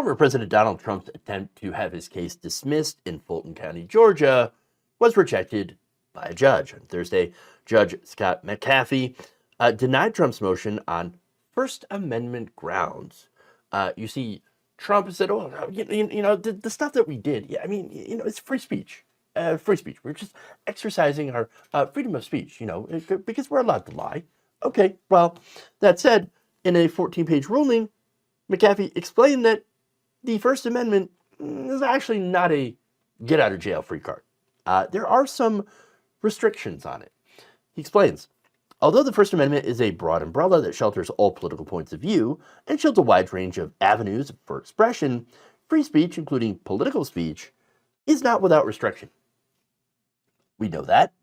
Former President Donald Trump's attempt to have his case dismissed in Fulton County, Georgia, was rejected by a judge. On Thursday, Judge Scott McAfee denied Trump's motion on First Amendment grounds. You see, Trump said, "Oh, the stuff that we did, yeah, I mean, it's free speech. Free speech. We're just exercising our freedom of speech, because we're allowed to lie." Okay, well, that said, in a 14-page ruling, McAfee explained that the First Amendment is actually not a get-out-of-jail-free card. There are some restrictions on it. He explains, although the First Amendment is a broad umbrella that shelters all political points of view and shields a wide range of avenues for expression, free speech, including political speech, is not without restriction. We know that.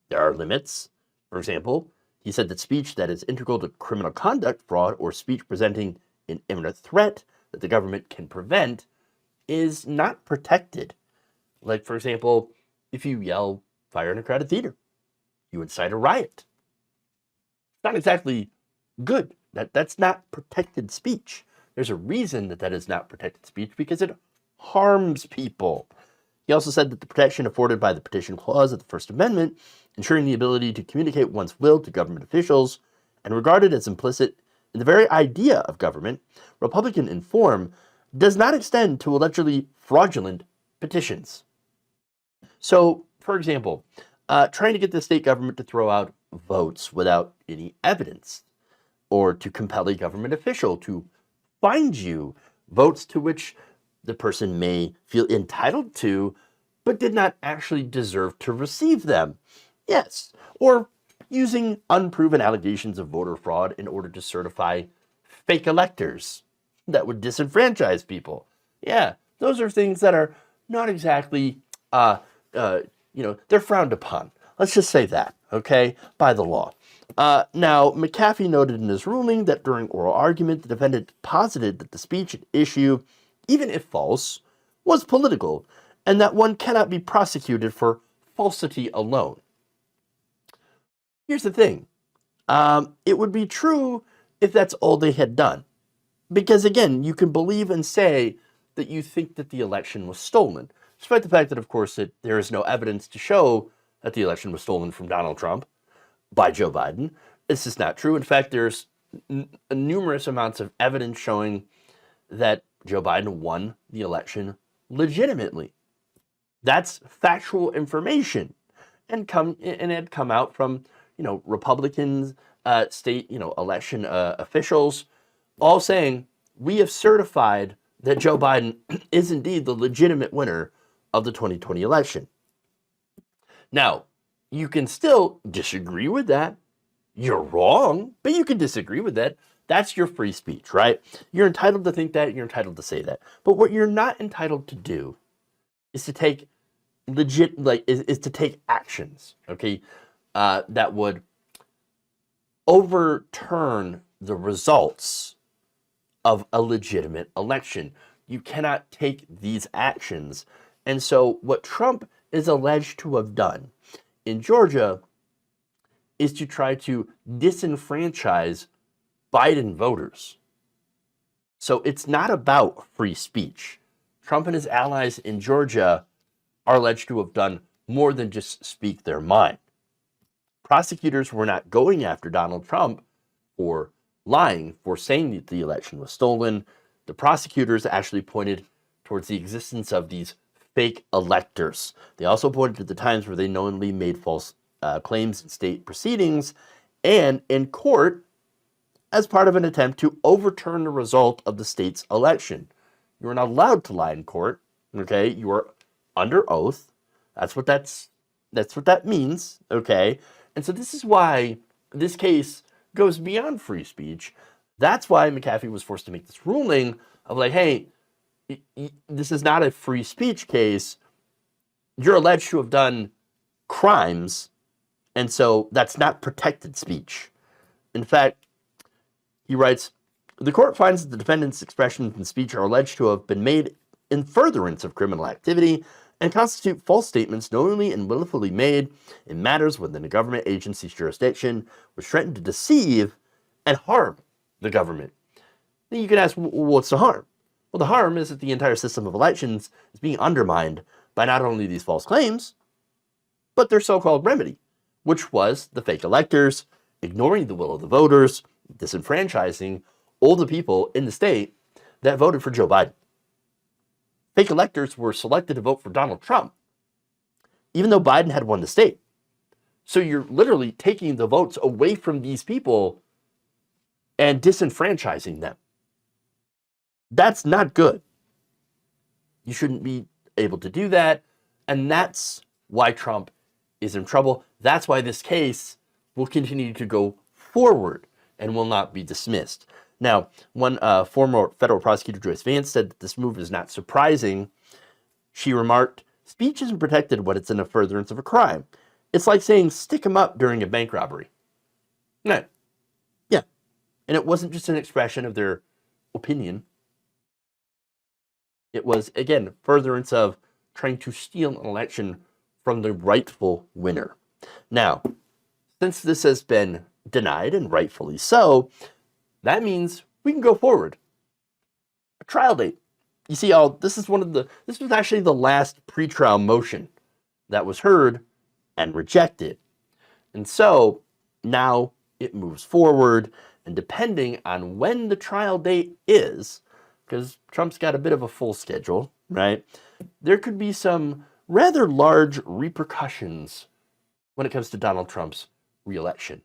There are limits. For example, he said that speech that is integral to criminal conduct, fraud, or speech presenting an imminent threat that the government can prevent is not protected. Like, for example, if you yell fire in a crowded theater, you incite a riot. It's not exactly good. That's not protected speech. There's a reason that is not protected speech, because it harms people. He also said that the protection afforded by the Petition Clause of the First Amendment, ensuring the ability to communicate one's will to government officials, and regarded as implicit in the very idea of government, Republican in form, does not extend to allegedly fraudulent petitions. So, for example, trying to get the state government to throw out votes without any evidence, or to compel a government official to find you votes to which the person may feel entitled to, but did not actually deserve to receive them. Yes. Or using unproven allegations of voter fraud in order to certify fake electors that would disenfranchise people. Yeah, those are things that are not exactly, they're frowned upon. Let's just say that, okay, by the law. Now, McAfee noted in his ruling that during oral argument, the defendant posited that the speech at issue, even if false, was political, and that one cannot be prosecuted for falsity alone. Here's the thing. It would be true if that's all they had done. Because again, you can believe and say that you think that the election was stolen, despite the fact that, of course, that there is no evidence to show that the election was stolen from Donald Trump by Joe Biden. This is not true. In fact, there's numerous amounts of evidence showing that Joe Biden won the election legitimately. That's factual information, and it had come out from Republicans, state election officials, all saying we have certified that Joe Biden is indeed the legitimate winner of the 2020 election. Now, you can still disagree with that. You're wrong, but you can disagree with that. That's your free speech, right? You're entitled to think that, you're entitled to say that. But what you're not entitled to do is to take is to take actions, okay, that would overturn the results of a legitimate election. You cannot take these actions. And so what Trump is alleged to have done in Georgia is to try to disenfranchise Biden voters. So it's not about free speech. Trump and his allies in Georgia are alleged to have done more than just speak their mind. Prosecutors were not going after Donald Trump for lying, for saying that the election was stolen. The prosecutors actually pointed towards the existence of these fake electors. They also pointed to the times where they knowingly made false claims in state proceedings and in court as part of an attempt to overturn the result of the state's election. You are not allowed to lie in court, okay? You are under oath. That's what that means, okay? And so this is why this case goes beyond free speech. That's why McAfee was forced to make this ruling of like, hey, this is not a free speech case. You're alleged to have done crimes, and so that's not protected speech. In fact, he writes, the court finds that the defendant's expressions and speech are alleged to have been made in furtherance of criminal activity and constitute false statements knowingly and willfully made in matters within a government agency's jurisdiction, which threaten to deceive and harm the government. Then you can ask, what's the harm? Well, the harm is that the entire system of elections is being undermined by not only these false claims, but their so-called remedy, which was the fake electors, ignoring the will of the voters, disenfranchising all the people in the state that voted for Joe Biden. Fake electors were selected to vote for Donald Trump, even though Biden had won the state. So you're literally taking the votes away from these people and disenfranchising them. That's not good. You shouldn't be able to do that. And that's why Trump is in trouble. That's why this case will continue to go forward and will not be dismissed. Now, one former federal prosecutor, Joyce Vance, said that this move is not surprising. She remarked, "Speech isn't protected when it's in a furtherance of a crime. It's like saying stick 'em up during a bank robbery." Yeah. And it wasn't just an expression of their opinion. It was, again, furtherance of trying to steal an election from the rightful winner. Now, since this has been denied, and rightfully so, that means we can go forward. A trial date. You see, this was actually the last pretrial motion that was heard and rejected. And so now it moves forward, and depending on when the trial date is, because Trump's got a bit of a full schedule, right? There could be some rather large repercussions when it comes to Donald Trump's reelection.